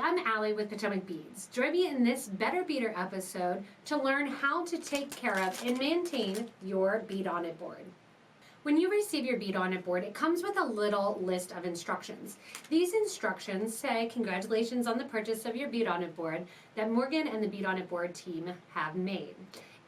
I'm Allie with PotomacBeads. Join me in this Better Beader episode to learn how to take care of and maintain your BeadOnIt board. When you receive your BeadOnIt board, it comes with a little list of instructions. These instructions say, congratulations on the purchase of your BeadOnIt board that Morgan and the BeadOnIt board team have made.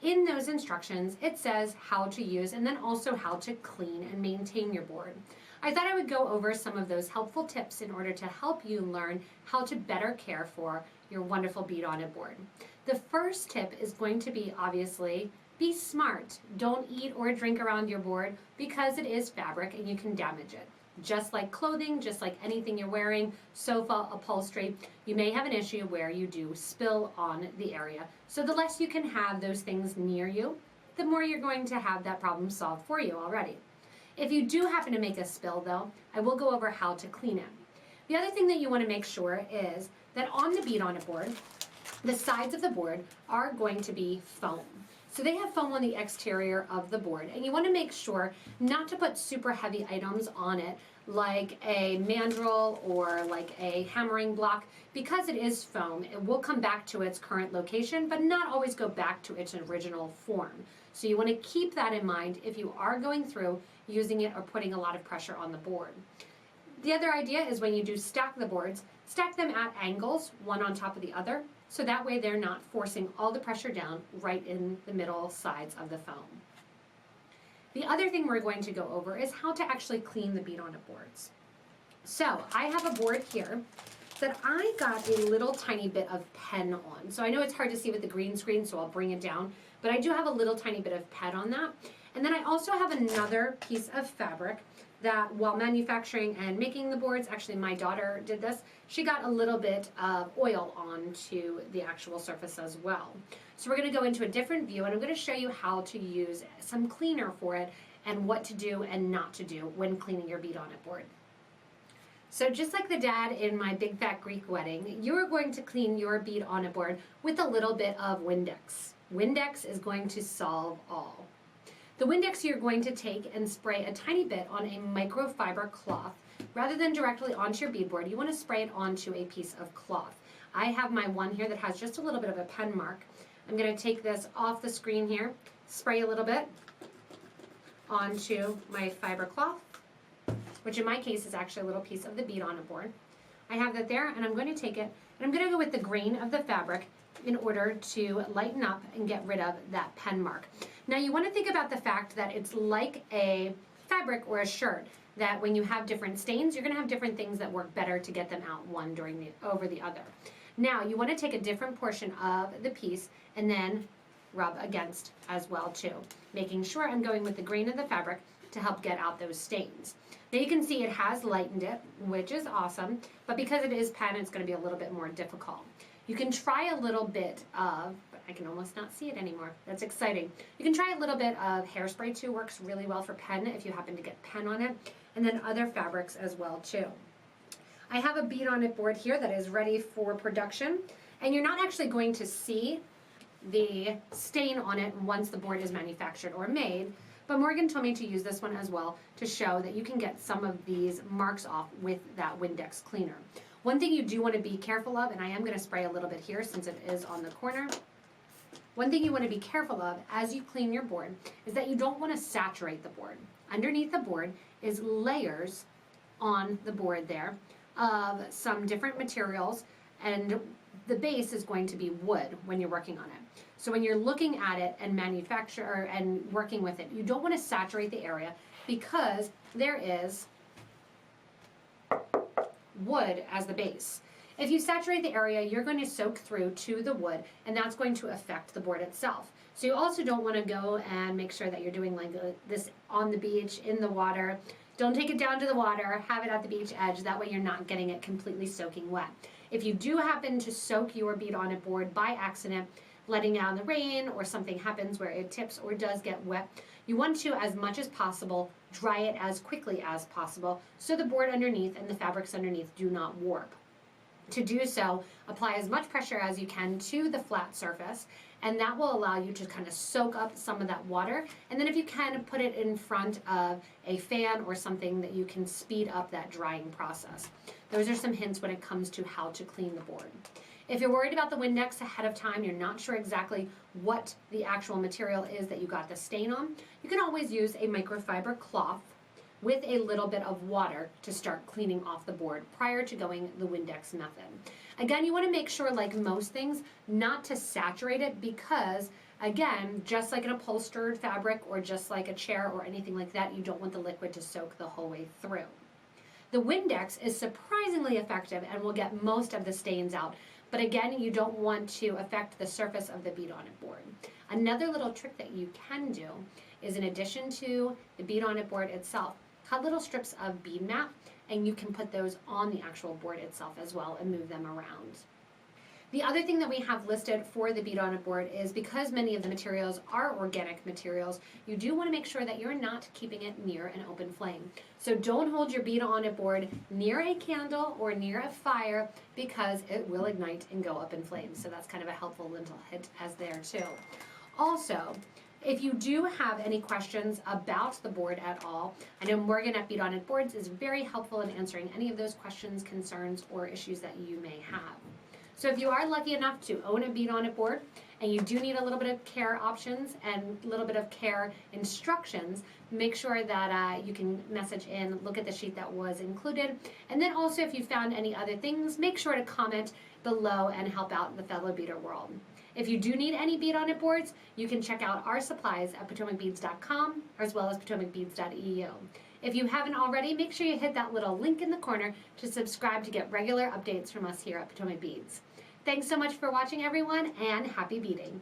In those instructions, it says how to use and then also how to clean and maintain your board. I thought I would go over some of those helpful tips in order to help you learn how to better care for your wonderful BeadOnIt board. The first tip is going to be, obviously, be smart. Don't eat or drink around your board because it is fabric and you can damage it. Just like clothing, just like anything you're wearing, sofa, upholstery, you may have an issue where you do spill on the area. So the less you can have those things near you, the more you're going to have that problem solved for you already. If you do happen to make a spill though, I will go over how to clean it. The other thing that you want to make sure is that on the BeadOnIt board, the sides of the board are going to be foam. So they have foam on the exterior of the board, and you want to make sure not to put super heavy items on it like a mandrel or like a hammering block. Because it is foam, it will come back to its current location but not always go back to its original form. So you want to keep that in mind if you are going through using it or putting a lot of pressure on the board. The other idea is when you do stack the boards, stack them at angles, one on top of the other, so that way they're not forcing all the pressure down right in the middle sides of the foam. The other thing we're going to go over is how to actually clean the BeadOnIt boards. So I have a board here that I got a little tiny bit of pen on. So I know it's hard to see with the green screen, so I'll bring it down, but I do have a little tiny bit of pen on that. And then I also have another piece of fabric that while manufacturing and making the boards, actually my daughter did this, she got a little bit of oil onto the actual surface as well. So we're going to go into a different view and I'm going to show you how to use some cleaner for it and what to do and not to do when cleaning your BeadOnIt board. So just like the dad in my big fat Greek wedding, you are going to clean your BeadOnIt board with a little bit of Windex. Windex is going to solve all. The Windex you're going to take and spray a tiny bit on a microfiber cloth. Rather than directly onto your beadboard, you want to spray it onto a piece of cloth. I have my one here that has just a little bit of a pen mark. I'm going to take this off the screen here, spray a little bit onto my fiber cloth, which in my case is actually a little piece of the BeadOnIt board. I have that there and I'm going to take it and I'm going to go with the grain of the fabric in order to lighten up and get rid of that pen mark. Now you want to think about the fact that it's like a fabric or a shirt, that when you have different stains, you're going to have different things that work better to get them out one over the other. Now you want to take a different portion of the piece and then rub against as well too, making sure I'm going with the grain of the fabric to help get out those stains. Now you can see it has lightened it, which is awesome, but because it is pen, it's going to be a little bit more difficult. You can try a little bit of, but I can almost not see it anymore. That's exciting. You can try a little bit of hairspray too, works really well for pen if you happen to get pen on it, and then other fabrics as well too. I have a BeadOnIt board here that is ready for production, and you're not actually going to see the stain on it once the board is manufactured or made, but Morgan told me to use this one as well to show that you can get some of these marks off with that Windex cleaner. One thing you do want to be careful of, and I am going to spray a little bit here since it is on the corner. One thing you want to be careful of as you clean your board is that you don't want to saturate the board. Underneath the board is layers on the board there of some different materials, and the base is going to be wood when you're working on it. So when you're looking at it and working with it, you don't want to saturate the area because there is wood as the base. If you saturate the area, you're going to soak through to the wood and that's going to affect the board itself. So you also don't want to go and make sure that you're doing like this on the beach, in the water. Don't take it down to the water, have it at the beach edge, that way you're not getting it completely soaking wet. If you do happen to soak your BeadOnIt board by accident, letting out in the rain or something happens where it tips or does get wet, you want to, as much as possible, dry it as quickly as possible so the board underneath and the fabrics underneath do not warp. To do so, apply as much pressure as you can to the flat surface and that will allow you to kind of soak up some of that water. And then if you can, put it in front of a fan or something that you can speed up that drying process. Those are some hints when it comes to how to clean the board. If you're worried about the Windex ahead of time, you're not sure exactly what the actual material is that you got the stain on, you can always use a microfiber cloth with a little bit of water to start cleaning off the board prior to going the Windex method. Again, you want to make sure, like most things, not to saturate it because, again, just like an upholstered fabric or just like a chair or anything like that, you don't want the liquid to soak the whole way through. The Windex is surprisingly effective and will get most of the stains out, but again, you don't want to affect the surface of the BeadOnIt board. Another little trick that you can do is, in addition to the BeadOnIt board itself, cut little strips of bead mat, and you can put those on the actual board itself as well and move them around. The other thing that we have listed for the BeadOnIt board is, because many of the materials are organic materials, you do want to make sure that you're not keeping it near an open flame. So don't hold your BeadOnIt board near a candle or near a fire because it will ignite and go up in flames. So that's kind of a helpful little hint as there too. Also, if you do have any questions about the board at all, I know Morgan at BeadOnIt Boards is very helpful in answering any of those questions, concerns, or issues that you may have. So if you are lucky enough to own a BeadOnIt board and you do need a little bit of care options and a little bit of care instructions, make sure that you can message in, look at the sheet that was included. And then also, if you found any other things, make sure to comment below and help out the fellow beader world. If you do need any BeadOnIt boards, you can check out our supplies at PotomacBeads.com as well as PotomacBeads.eu. If you haven't already, make sure you hit that little link in the corner to subscribe to get regular updates from us here at Potomac Beads. Thanks so much for watching, everyone, and happy beading!